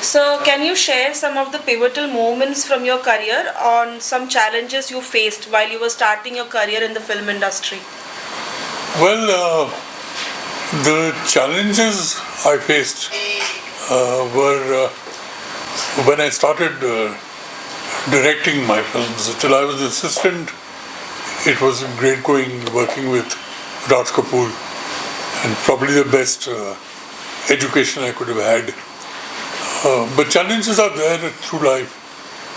So, can you share some of the pivotal moments from your career on some challenges you faced while you were starting your career in the film industry? Well, the challenges I faced were when I started directing my films. Till I was assistant, it was great working with Raj Kapoor, and probably the best education I could have had. But challenges are there through life.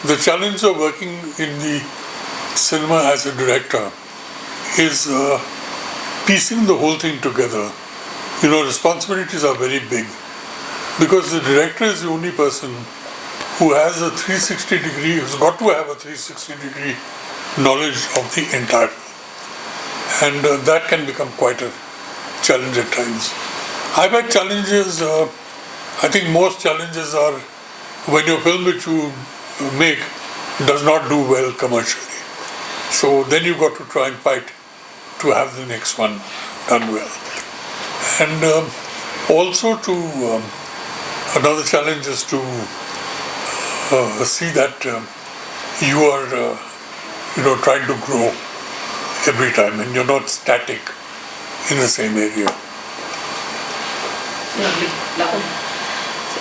The challenge of working in the cinema as a director is piecing the whole thing together. Responsibilities are very big because the director is the only person who has a 360 degree, who's got to have a 360 degree knowledge of the entire film. And that can become quite a challenge at times. I've had challenges, I think most challenges are when your film which you make does not do well commercially. So then you've got to try and fight to have the next one done well. And also another challenge is to see that you are trying to grow every time and you're not static in the same area. Lovely.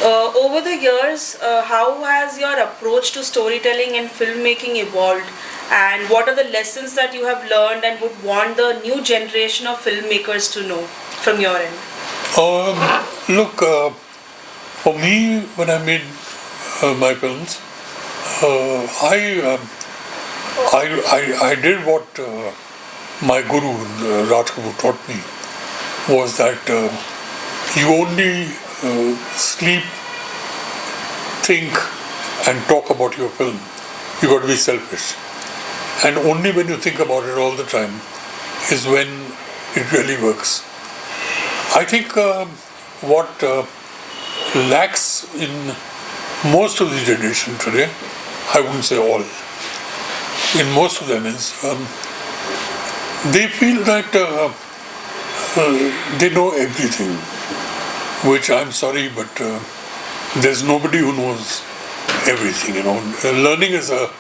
Over the years, how has your approach to storytelling and filmmaking evolved? And what are the lessons that you have learned and would want the new generation of filmmakers to know from your end? Look, for me, when I made my films, I did what my guru, Raj Kapoor, taught me, was that you only sleep, think and talk about your film. You got to be selfish. And only when you think about it all the time is when it really works. I think what lacks in most of the generation today, I wouldn't say all, in most of them is they feel that they know everything, which I'm sorry, but there's nobody who knows everything. Learning is a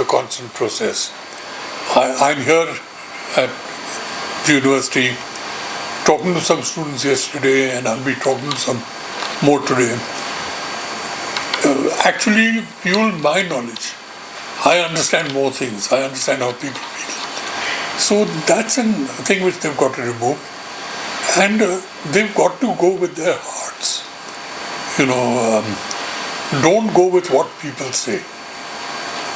constant process. I'm here at the university talking to some students yesterday, and I'll be talking to some more today. Actually fuel my knowledge. I understand more things. I understand how people feel. So that's a thing which they've got to remove. And they've got to go with their hearts. Don't go with what people say.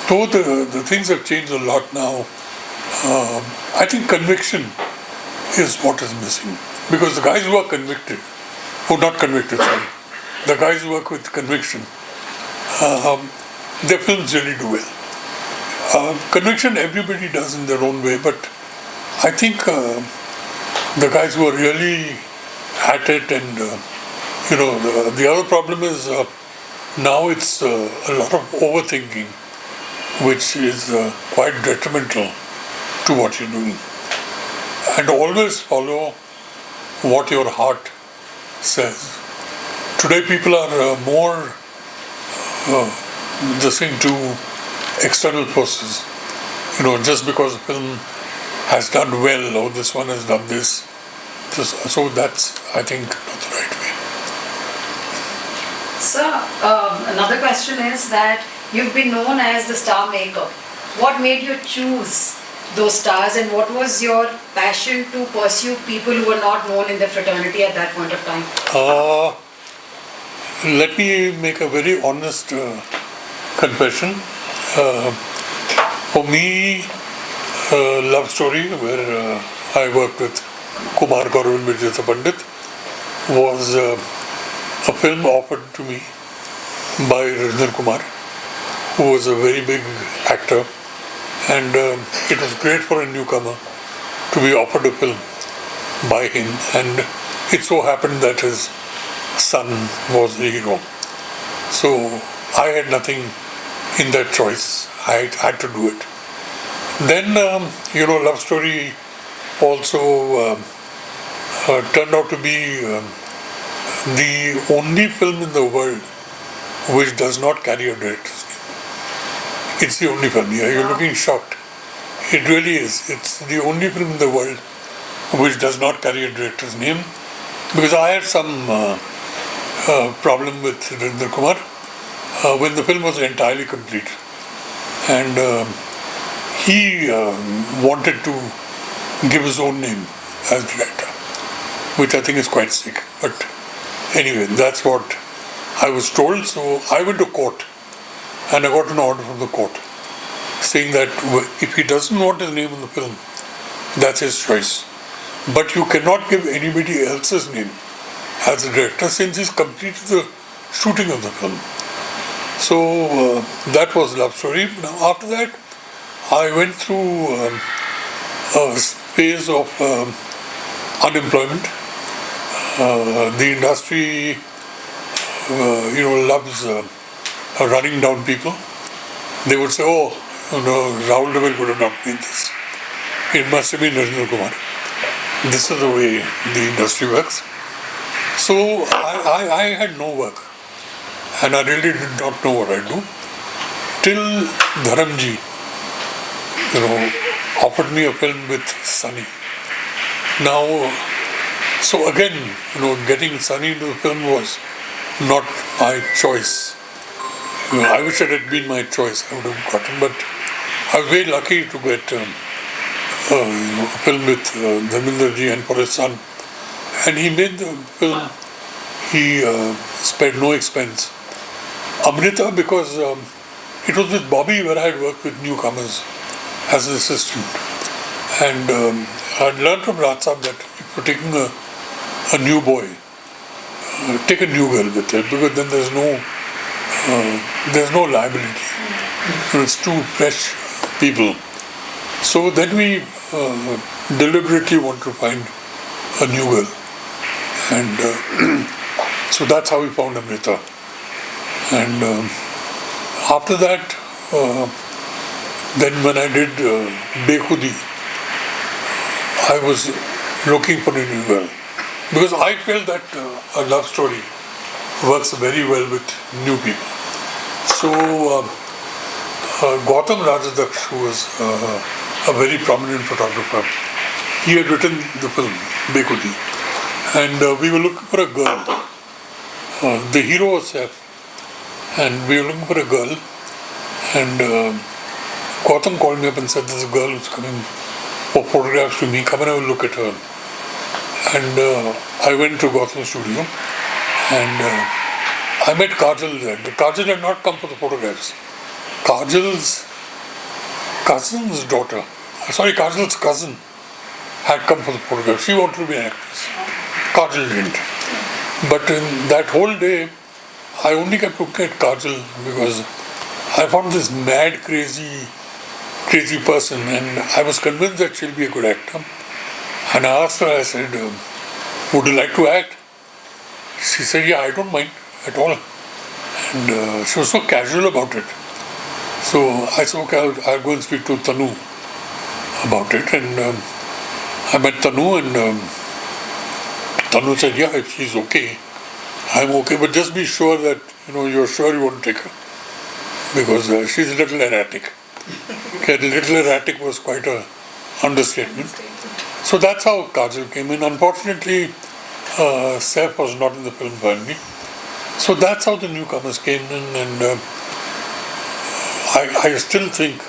Though the things have changed a lot now, I think conviction is what is missing. Because the guys who are convicted, the guys who work with conviction, their films really do well. Conviction everybody does in their own way, but I think the guys who are really at it, and the other problem is now it's a lot of overthinking, which is quite detrimental to what you're doing. And always follow what your heart says. Today people are more listening to external forces. Just because the film has done well, or this one has done this. So that's, I think, not the right way. Sir, another question is that you've been known as the star maker. What made you choose those stars, and what was your passion to pursue people who were not known in the fraternity at that point of time? Let me make a very honest confession. For me, Love Story, where I worked with Kumar Gaurav and Vijay Pandit, was a film offered to me by Ranjan Kumar, who was a very big actor, and it was great for a newcomer to be offered a film by him, and it so happened that his son was the hero. So I had nothing in that choice. I had to do it. Then, Love Story also turned out to be the only film in the world which does not carry a director's name. It's the only film. Yeah, you're looking shocked. It really is. It's the only film in the world which does not carry a director's name. Because I had some problem with Rajendra Kumar when the film was entirely complete. And he wanted to give his own name as director, which I think is quite sick. But anyway, that's what I was told. So I went to court and I got an order from the court saying that if he doesn't want his name in the film, that's his choice. But you cannot give anybody else's name as a director since he's completed the shooting of the film. So that was Love Story. Now after that, I went through a phase of unemployment. The industry, loves running down people. They would say, oh, Rahul Rawail would have not made this. It must have been Rajendra Kumar. This is the way the industry works. So I had no work. And I really did not know what I'd do. Till Dharamji, offered me a film with Sunny. Now, so again, getting Sunny into the film was not my choice. I wish it had been my choice, I would have gotten, but I was very lucky to get a film with Dharmenderji and for his son. And he made the film, he spared no expense. Amrita, because it was with Bobby where I had worked with newcomers as an assistant. And I had learned from Raj Saab that if you're taking a new boy, take a new girl with it, because then there's no liability. It's two fresh people. So then we deliberately want to find a new girl. And so that's how we found Amrita. And after that, then when I did Bekhudi, I was looking for a new girl. Because I felt that a love story works very well with new people. So Gautam Rajadaksh, who was a very prominent photographer, he had written the film Bekhudi. And we were looking for a girl. The hero was Saif. And we were looking for a girl, and Gautam called me up and said, there's a girl who's coming for photographs to me, come and have a look at her. And I went to Gautam's studio, and I met Kajal there. Kajal had not come for the photographs. Kajal's cousin's cousin had come for the photographs. She wanted to be an actress. Kajal didn't. But in that whole day, I only kept looking at Kajal because I found this mad, crazy person, and I was convinced that she'll be a good actor. And I asked her, I said, would you like to act? She said, yeah, I don't mind at all. And she was so casual about it. So I said, okay, I'll go and speak to Tanu about it. And I met Tanu, and Tanu said, yeah, if she's okay, I'm okay, but just be sure that, you're sure you won't take her. Because she's a little erratic. Okay, little erratic was quite an understatement. So that's how Kajal came in. Unfortunately, Saif was not in the film finally. So that's how the newcomers came in, and I still think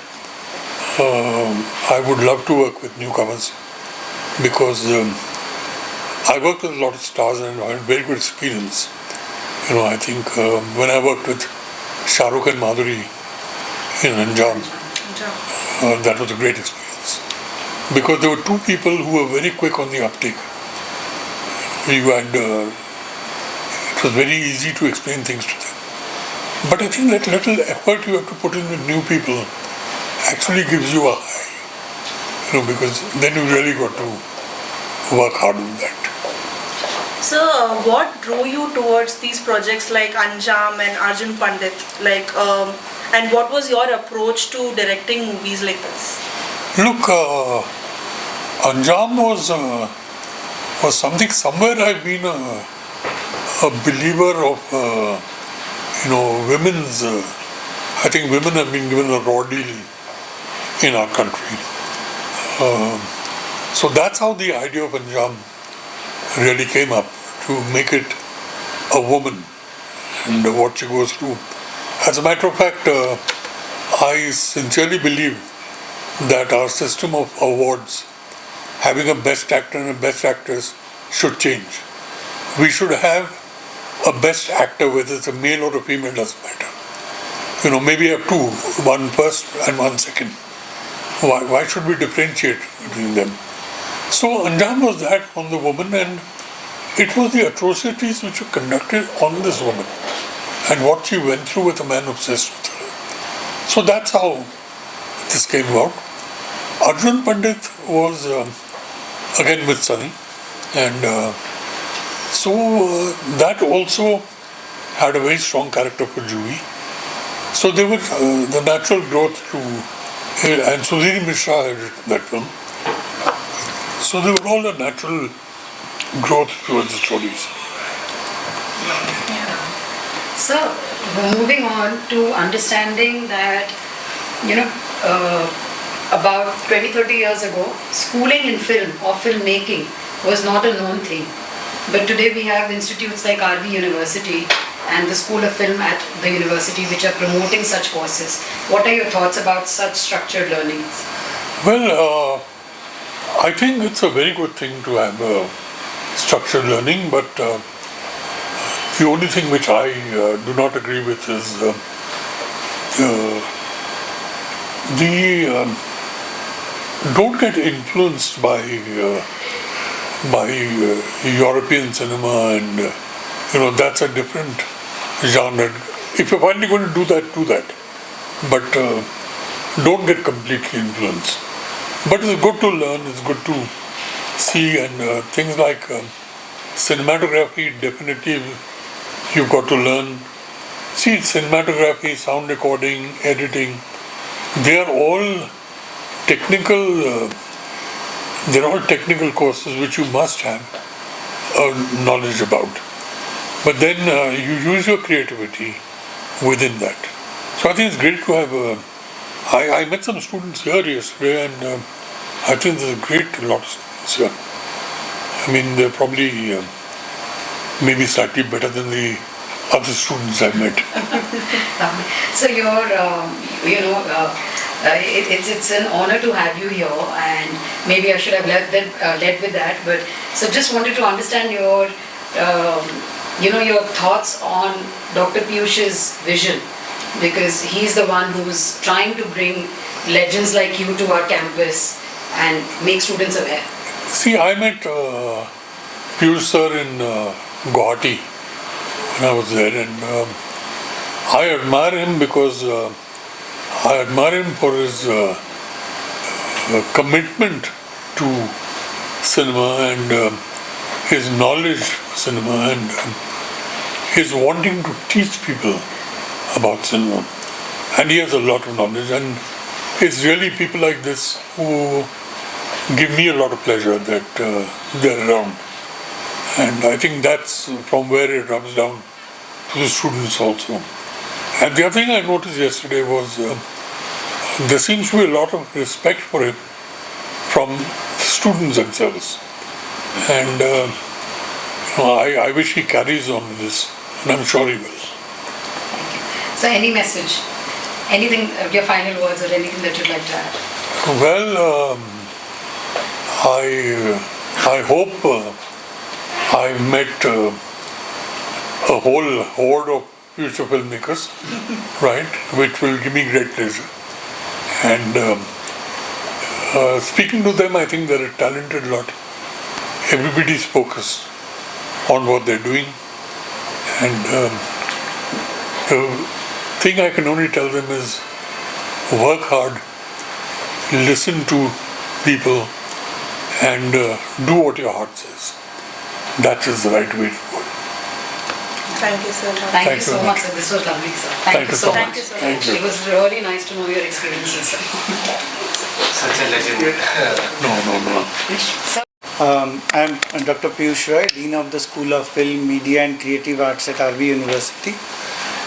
I would love to work with newcomers because I worked with a lot of stars and I had very good experience. I think when I worked with Shah Rukh and Madhuri in Anjam, that was a great experience. Because there were two people who were very quick on the uptake. It was very easy to explain things to them. But I think that little effort you have to put in with new people actually gives you a high. Because then you really got to work hard on that. So, what drew you towards these projects like Anjam and Arjun Pandit? And what was your approach to directing movies like this? Look, Anjam was something. Somewhere I've been a believer of women's, I think women have been given a raw deal in our country. So that's how the idea of Anjam really came up, to make it a woman and what she goes through. As a matter of fact, I sincerely believe that our system of awards, having a best actor and a best actress, should change. We should have a best actor, whether it's a male or a female, doesn't matter. Maybe have two, one first and one second. Why should we differentiate between them? So Anjam was that on the woman, and it was the atrocities which were conducted on this woman and what she went through with a man obsessed with her. So that's how this came about. Arjun Pandit was again with Sunny, and that also had a very strong character for Juhi. So there was the natural growth to, and Sudhir Mishra had written that film. So they were all a natural growth towards the stories. So, moving on to understanding that, about 20-30 years ago, schooling in film or filmmaking was not a known thing. But today we have institutes like RD University and the School of Film at the university which are promoting such courses. What are your thoughts about such structured learnings? Well, I think it's a very good thing to have structured learning, but the only thing which I do not agree with is don't get influenced by European cinema, and that's a different genre. If you're finally going to do that. But don't get completely influenced. But it's good to learn, it's good to see, and things like cinematography, definitely you've got to learn. See, cinematography, sound recording, editing, they are all technical courses which you must have knowledge about. But then you use your creativity within that. So I think it's great to have I met some students here yesterday, and I think there's a great lot of students here. I mean, they're probably maybe slightly better than the other students I've met. So it's an honor to have you here, and maybe I should have led with that. But so just wanted to understand your thoughts on Dr. Piyush's vision, because he's the one who's trying to bring legends like you to our campus and make students aware. See, I met Piyush sir in Guwahati when I was there, and I admire him because I admire him for his commitment to cinema, and his knowledge of cinema, and his wanting to teach people about cinema. And he has a lot of knowledge, and it's really people like this who give me a lot of pleasure that they're around. And I think that's from where it rubs down to the students also. And the other thing I noticed yesterday was there seems to be a lot of respect for him from students themselves. And I wish he carries on with this, and I'm sure he will. So any message, anything, your final words or anything that you'd like to add? Well, I hope I met a whole horde of future filmmakers, right, which will give me great pleasure. And speaking to them, I think they're a talented lot. Everybody's focused on what they're doing, and the thing I can only tell them is work hard, listen to people, and do what your heart says. That is the right way to go. Thank you so much. Thank you so much, sir. This was lovely, sir. Thank you so much. Thank you. It was really nice to know your experiences, sir. Such a legend. No. I'm Dr. Piyush Roy, Dean of the School of Film, Media and Creative Arts at RV University.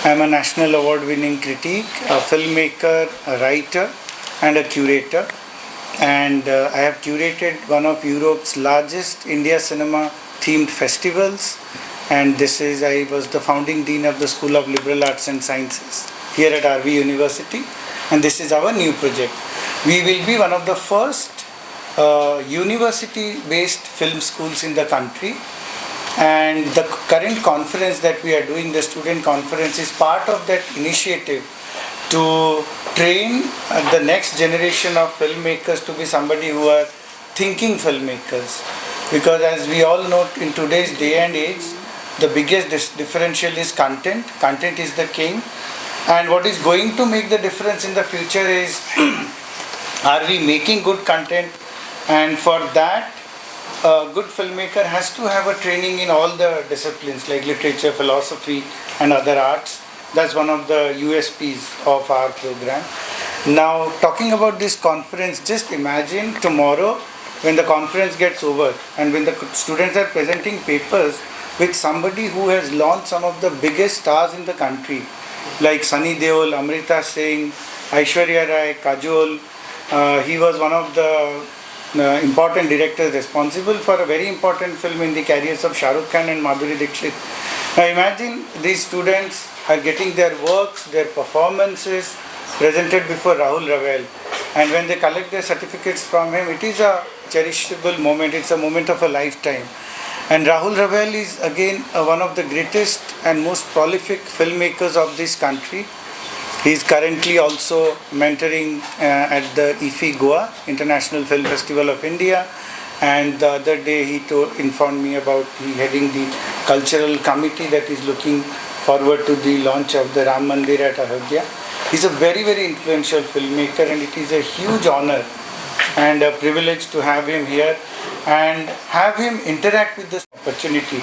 I'm a national award-winning critic, a filmmaker, a writer, and a curator. And I have curated one of Europe's largest India cinema themed festivals. And I was the founding dean of the School of Liberal Arts and Sciences here at RV University. And this is our new project. We will be one of the first university-based film schools in the country. And the current conference that we are doing, the student conference, is part of that initiative to train the next generation of filmmakers to be somebody who are thinking filmmakers. Because as we all know, in today's day and age, the biggest differential is content. Content is the king. And what is going to make the difference in the future is, are we making good content? And for that, a good filmmaker has to have a training in all the disciplines like literature, philosophy, and other arts. That's one of the USPs of our program. Now, talking about this conference, just imagine tomorrow when the conference gets over and when the students are presenting papers with somebody who has launched some of the biggest stars in the country, like Sunny Deol, Amrita Singh, Aishwarya Rai, Kajol. He was one of the important directors responsible for a very important film in the careers of Shah Rukh Khan and Madhuri Dixit. Now imagine these students are getting their works, their performances presented before Rahul Rawail, and when they collect their certificates from him, it is a cherishable moment, it's a moment of a lifetime. And Rahul Rawail is again one of the greatest and most prolific filmmakers of this country. He is currently also mentoring at the IFFI Goa, International Film Festival of India. And the other day he informed me about he heading the cultural committee that is looking forward to the launch of the Ram Mandir at Ayodhya. He's a very, very influential filmmaker, and it is a huge honor and a privilege to have him here and have him interact with this opportunity.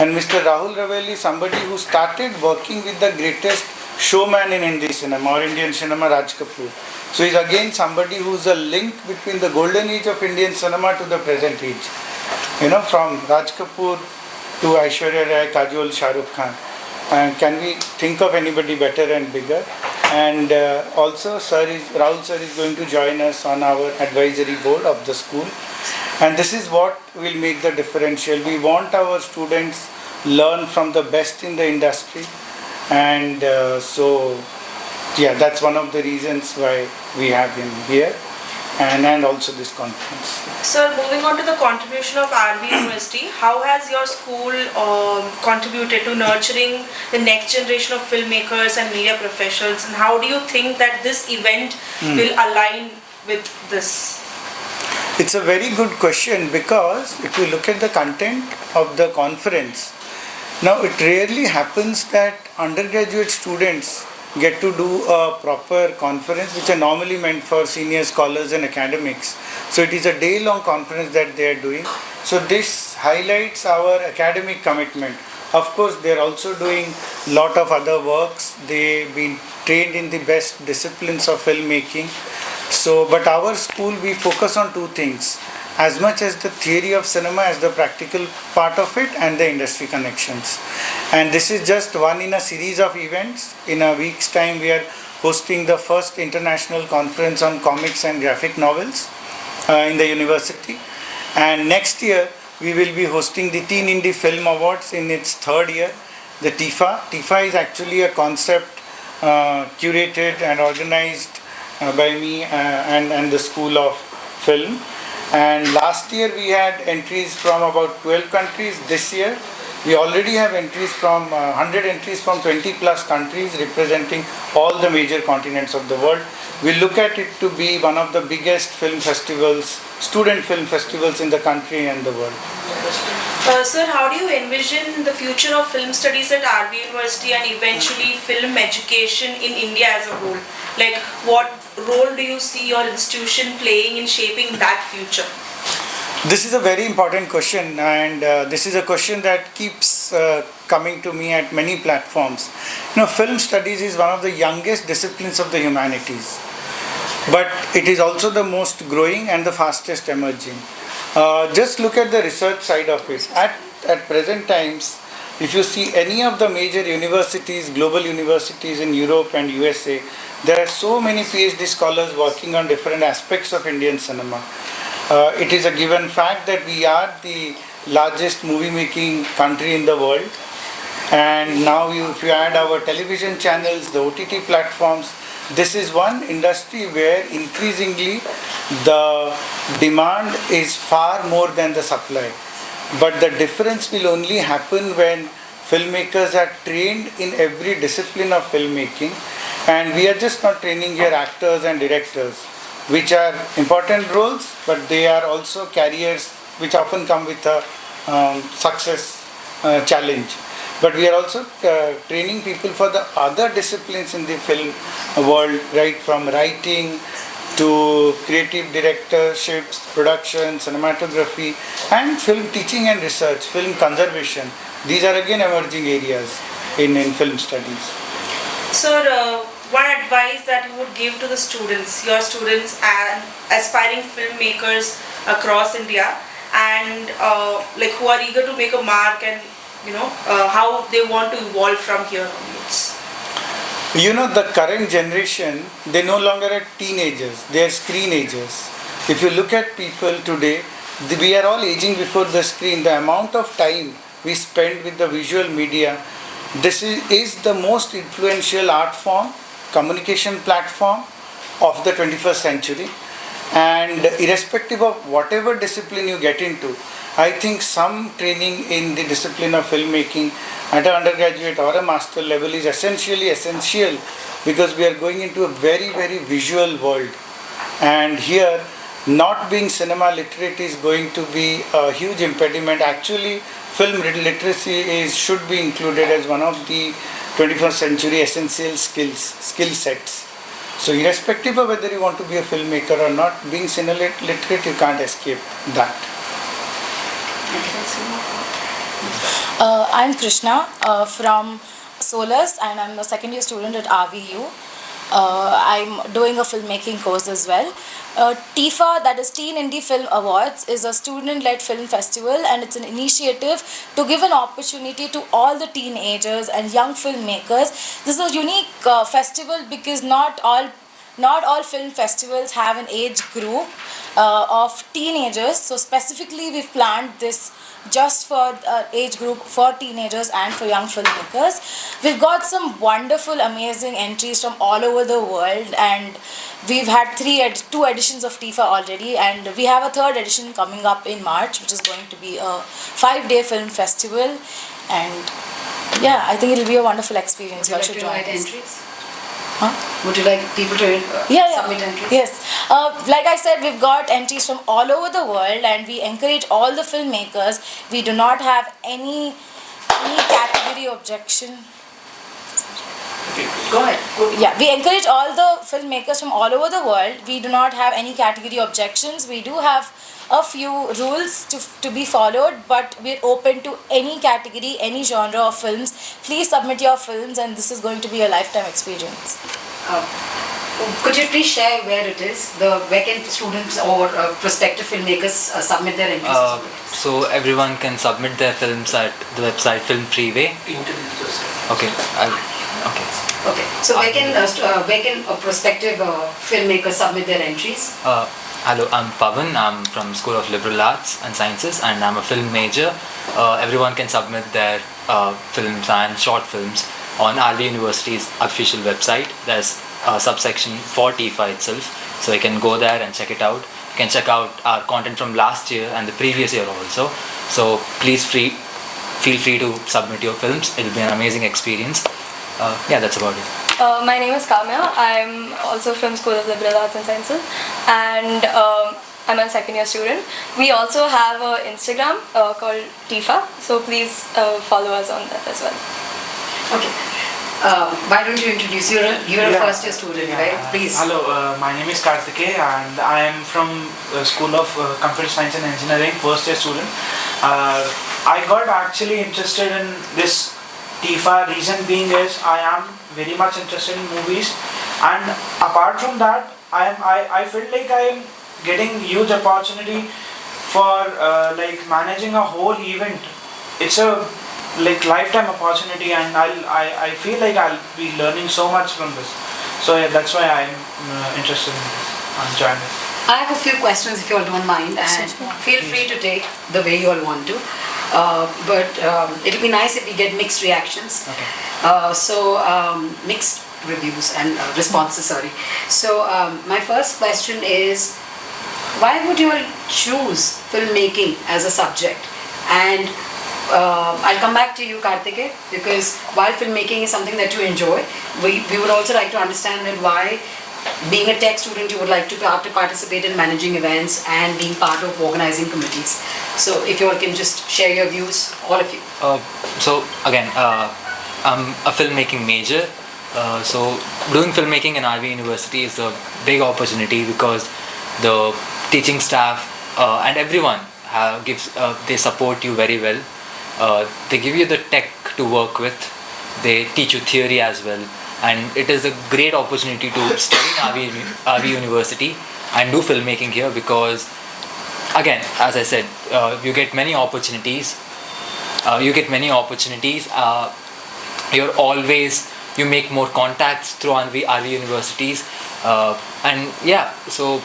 And Mr. Rahul Rawail is somebody who started working with the greatest showman in Hindi cinema or Indian cinema, Raj Kapoor. So he's again somebody who's a link between the golden age of Indian cinema to the present age. You know, from Raj Kapoor to Aishwarya Rai, Kajol, Shah Rukh Khan. And can we think of anybody better and bigger? And also Rahul sir is going to join us on our advisory board of the school. And this is what will make the differential. We want our students learn from the best in the industry. And that's one of the reasons why we have him here and also this conference. Sir, moving on to the contribution of RV University, how has your school contributed to nurturing the next generation of filmmakers and media professionals, and how do you think that this event will align with this? It's a very good question, because if you look at the content of the conference, now it rarely happens that undergraduate students get to do a proper conference, which are normally meant for senior scholars and academics. So it is a day-long conference that they are doing. So this highlights our academic commitment. Of course, they are also doing a lot of other works. They've been trained in the best disciplines of filmmaking. So, but our school, we focus on two things: as much as the theory of cinema as the practical part of it, and the industry connections. And this is just one in a series of events. In a week's time, we are hosting the first international conference on comics and graphic novels in the university. And next year, we will be hosting the Teen Indie Film Awards in its third year, the TIFA. TIFA is actually a concept curated and organized by me and the School of Film. And last year we had entries from about 12 countries. This year we already have entries from 100 entries from 20 plus countries, representing all the major continents of the world. We look at it to be one of the biggest film festivals, student film festivals in the country and the world. Sir, how do you envision the future of film studies at RV University and eventually film education in India as a whole? Like, what role do you see your institution playing in shaping that future? This is a very important question, and this is a question that keeps coming to me at many platforms. You know, film studies is one of the youngest disciplines of the humanities, but it is also the most growing and the fastest emerging. Just look at the research side of it. At present times, If you see any of the major universities, global universities in Europe and USA, there are so many PhD scholars working on different aspects of Indian cinema. It is a given fact that we are the largest movie making country in the world, and now if you add our television channels, the OTT platforms, this is one industry where increasingly the demand is far more than the supply. But the difference will only happen when filmmakers are trained in every discipline of filmmaking, and we are just not training here actors and directors, which are important roles, but they are also careers which often come with a success challenge. But we are also training people for the other disciplines in the film world, right from writing to creative directorships, production, cinematography, and film teaching and research, film conservation. These are again emerging areas in film studies. Sir, what advice that you would give to the students, your students and aspiring filmmakers across India, and who are eager to make a mark, and how they want to evolve from here onwards? The current generation, they no longer are teenagers, they are screenagers. If you look at people today, we are all aging before the screen. The amount of time we spend with the visual media, this is the most influential art form, communication platform of the 21st century. And irrespective of whatever discipline you get into, I think some training in the discipline of filmmaking at an undergraduate or a master level is essential, because we are going into a very, very visual world. And here, not being cinema literate is going to be a huge impediment. Actually, film literacy should be included as one of the 21st century essential skill sets. So irrespective of whether you want to be a filmmaker or not, being cinema literate, you can't escape that. I'm Krishna from Solus, and I'm a second year student at RVU. I'm doing a filmmaking course as well. TIFA, that is Teen Indie Film Awards, is a student-led film festival, and it's an initiative to give an opportunity to all the teenagers and young filmmakers. This is a unique festival because not all film festivals have an age group of teenagers. So specifically we've planned this just for age group for teenagers and for young filmmakers. We've got some wonderful, amazing entries from all over the world, and we've had two editions of TIFA already, and we have a third edition coming up in March, which is going to be a 5-day film festival. And yeah, I think it'll be a wonderful experience. You all should join us. Would you like people to submit entries? Yes. Like I said, we've got entries from all over the world, and we encourage all the filmmakers. We do not have any category objection. Okay, go ahead. Yeah, we encourage all the filmmakers from all over the world. We do not have any category objections. We do have a few rules to be followed, but we're open to any category, any genre of films. Please submit your films, and this is going to be a lifetime experience. Could you please share where it is? Where can students or prospective filmmakers submit their entries? So everyone can submit their films at the website Film Freeway. Okay. Okay. So where can a prospective filmmakers submit their entries? Hello, I'm Pavan. I'm from School of Liberal Arts and Sciences, and I'm a film major. Everyone can submit their films and short films on RD University's official website. There's a subsection for TIFA itself, so you can go there and check it out. You can check out our content from last year and the previous year also. So please feel free to submit your films. It'll be an amazing experience. That's about it. My name is Kamya. I'm also from School of Liberal Arts and Sciences, and I'm a second year student. We also have an Instagram called TIFA, so please follow us on that as well. Okay. Why don't you introduce you're a first year student, right? Please. Hello, my name is Karthikeya, and I am from School of Computer Science and Engineering, first year student. I got actually interested in this TIFA. Reason being is I am very much interested in movies, and apart from that, I feel like I am getting huge opportunity for managing a whole event. It's a like lifetime opportunity, and I feel like I'll be learning so much from this. So yeah, that's why I'm interested in this and join this. I have a few questions if you all don't mind, and feel free to take the way you all want to. But it'll be nice if we get mixed reactions. Okay. Mixed reviews and responses, sorry. So my first question is, why would you all choose filmmaking as a subject? And I'll come back to you, Karthike, because while filmmaking is something that you enjoy, we would also like to understand that why, being a tech student, you would like to participate in managing events and being part of organizing committees. So if you all can just share your views, all of you. So again, I'm a filmmaking major. So doing filmmaking in RV University is a big opportunity because the teaching staff and everyone they support you very well. They give you the tech to work with. They teach you theory as well, and it is a great opportunity to study in RV University and do filmmaking here because, again, as I said, you get many opportunities. You make more contacts through RV Universities, and yeah, so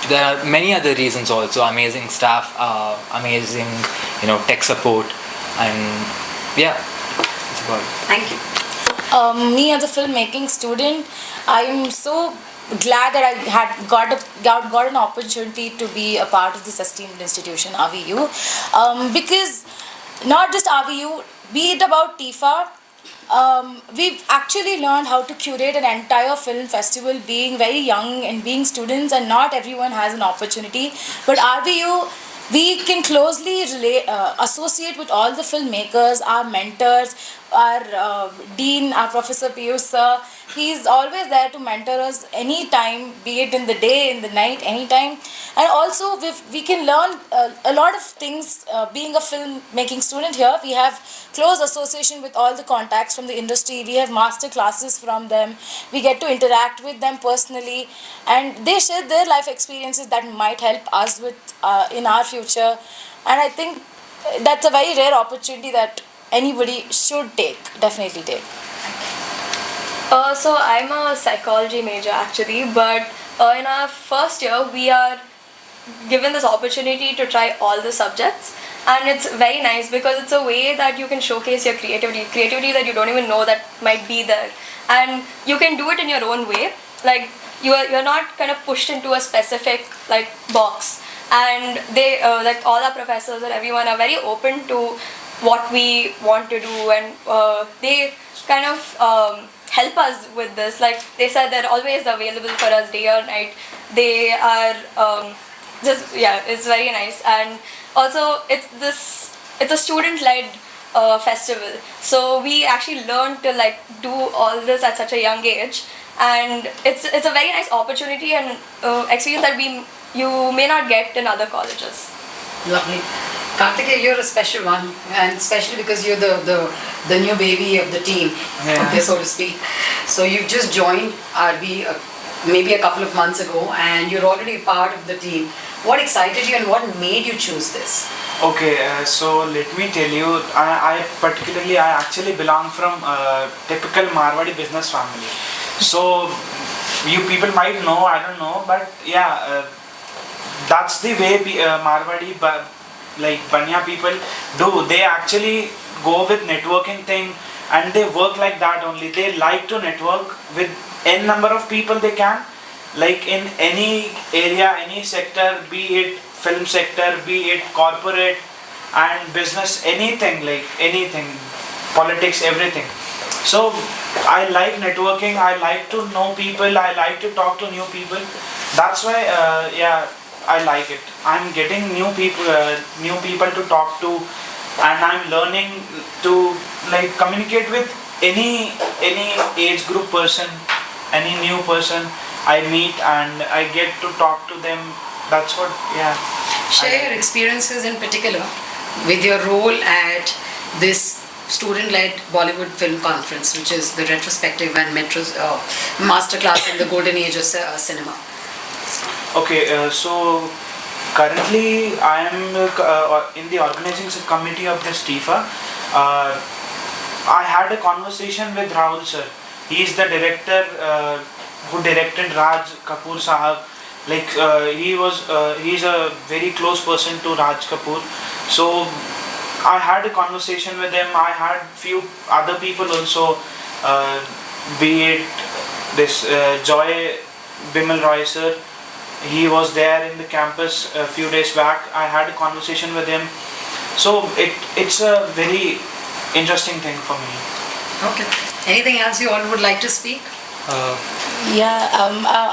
there are many other reasons also. Amazing staff, amazing, tech support, and yeah, that's about it. Thank you. Me as a filmmaking student, I am so glad that I had got an opportunity to be a part of this esteemed institution, RVU, because not just RVU, be it about TIFA, we've actually learned how to curate an entire film festival, being very young and being students, and not everyone has an opportunity. But RVU, we can closely associate with all the filmmakers, our mentors, our dean, our Professor Piyush sir. He's always there to mentor us anytime, be it in the day, in the night, anytime. And also we can learn a lot of things being a filmmaking student here. We have close association with all the contacts from the industry. We have master classes from them. We get to interact with them personally, and they share their life experiences that might help us with in our future. And I think that's a very rare opportunity that anybody should definitely take. So I'm a psychology major actually, but in our first year we are given this opportunity to try all the subjects, and it's very nice because it's a way that you can showcase your creativity that you don't even know that might be there, and you can do it in your own way. Like you're not kind of pushed into a specific box, and they like all our professors and everyone are very open to what we want to do, and they kind of help us with this. Like they said, they're always available for us day or night. They are it's very nice. And also it's a student-led festival, so we actually learn to do all this at such a young age, and it's a very nice opportunity and experience that you may not get in other colleges. Lovely. Karthike, you're a special one, and especially because you're the new baby of the team, okay, so to speak. So you've just joined RB maybe a couple of months ago, and you're already part of the team. What excited you and what made you choose this? Okay, so let me tell you, I actually belong from a typical Marwadi business family. So you people might know, I don't know, but yeah, that's the way Marwadi, Banya people do. They actually go with networking thing, and they work like that only. They like to network with n number of people they can, like in any area, any sector, be it film sector, be it corporate and business, anything, politics, everything. So I like networking, I like to know people, I like to talk to new people. That's why I like it. I'm getting new people to talk to, and I'm learning to communicate with any age group person, any new person I meet, and I get to talk to them. That's what, Share your experiences in particular with your role at this student-led Bollywood Film Conference, which is the Retrospective and Masterclass in the Golden Age of Cinema. Okay, so currently I am in the organizing committee of this TIFA. I had a conversation with Rahul sir. He is the director who directed Raj Kapoor Sahab. Like he's a very close person to Raj Kapoor. So I had a conversation with him. I had few other people also, be it this Joy Bimal Roy sir. He was there in the campus a few days back. I had a conversation with him. So it's a very interesting thing for me. Okay. Anything else you all would like to speak?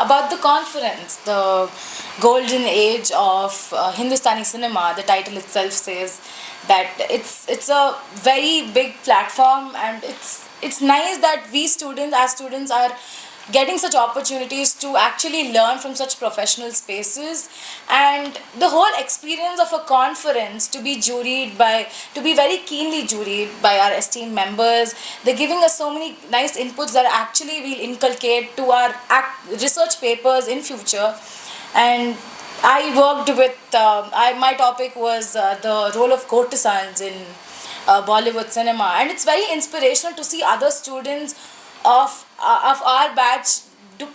About the conference, the golden age of Hindustani cinema, the title itself says that it's a very big platform, and it's nice that we students, as students, are getting such opportunities to actually learn from such professional spaces, and the whole experience of a conference to be very keenly juried by our esteemed members. They're giving us so many nice inputs that actually we'll inculcate to our research papers in future. And I worked with, my topic was the role of courtesans in Bollywood cinema, and it's very inspirational to see other students of our batch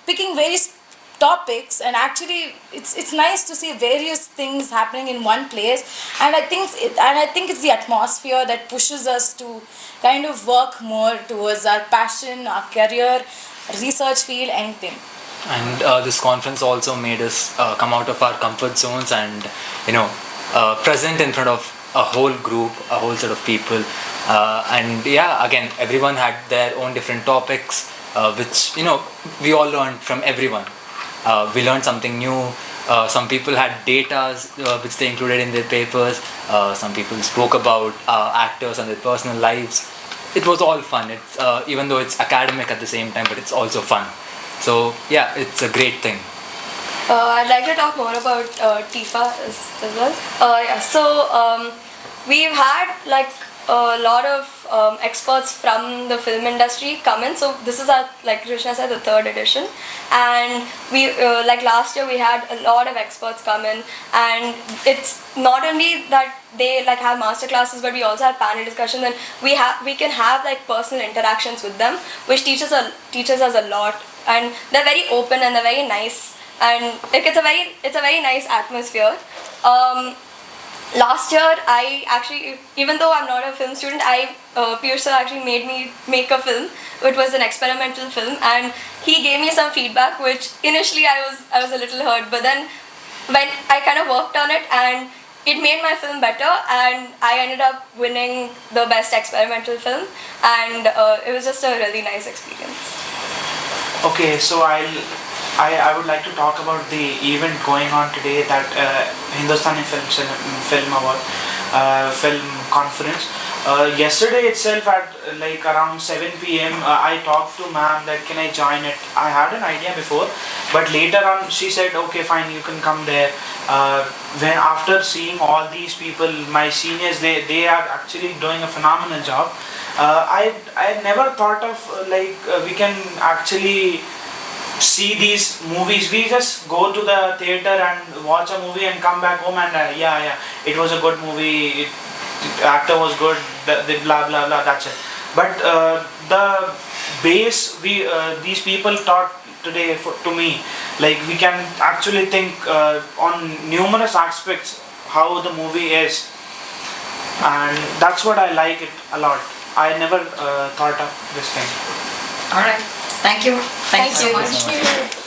picking various topics, and actually it's nice to see various things happening in one place. And I think it's the atmosphere that pushes us to kind of work more towards our passion, our career, research field, anything. And this conference also made us come out of our comfort zones and present in front of a whole group, a whole set of people. And yeah, again, everyone had their own different topics, which we all learned from everyone. We learned something new. Some people had data which they included in their papers. Some people spoke about actors and their personal lives. It was all fun. It's even though it's academic at the same time, but it's also fun. So yeah, it's a great thing. I'd like to talk more about TIFA as well. So we've had like a lot of experts from the film industry come in. So this is our, like Krishna said, the third edition, and we like last year we had a lot of experts come in, and it's not only that they like have master classes, but we also have panel discussions, and we can have like personal interactions with them, which teaches us a lot, and they're very open and they're very nice, and like it's a very nice atmosphere. Last year, I actually, even though I'm not a film student, Pierce actually made me make a film. It was an experimental film, and he gave me some feedback, which initially I was a little hurt, but then when I kind of worked on it, and it made my film better, and I ended up winning the best experimental film, and it was just a really nice experience. Okay, so I would like to talk about the event going on today, that Hindustani Film Award, film conference. Yesterday itself at like around 7 p.m. I talked to ma'am that can I join it. I had an idea before, but later on she said okay fine, you can come there. When after seeing all these people, my seniors, they are actually doing a phenomenal job. I never thought of we can actually see these movies. We just go to the theater and watch a movie and come back home and it was a good movie, actor was good, the blah blah blah, that's it. But the base these people taught today to me, like we can actually think on numerous aspects how the movie is, and that's what I like it a lot. I never thought of this thing. All right. Thank you. Thank you so much. Thank you.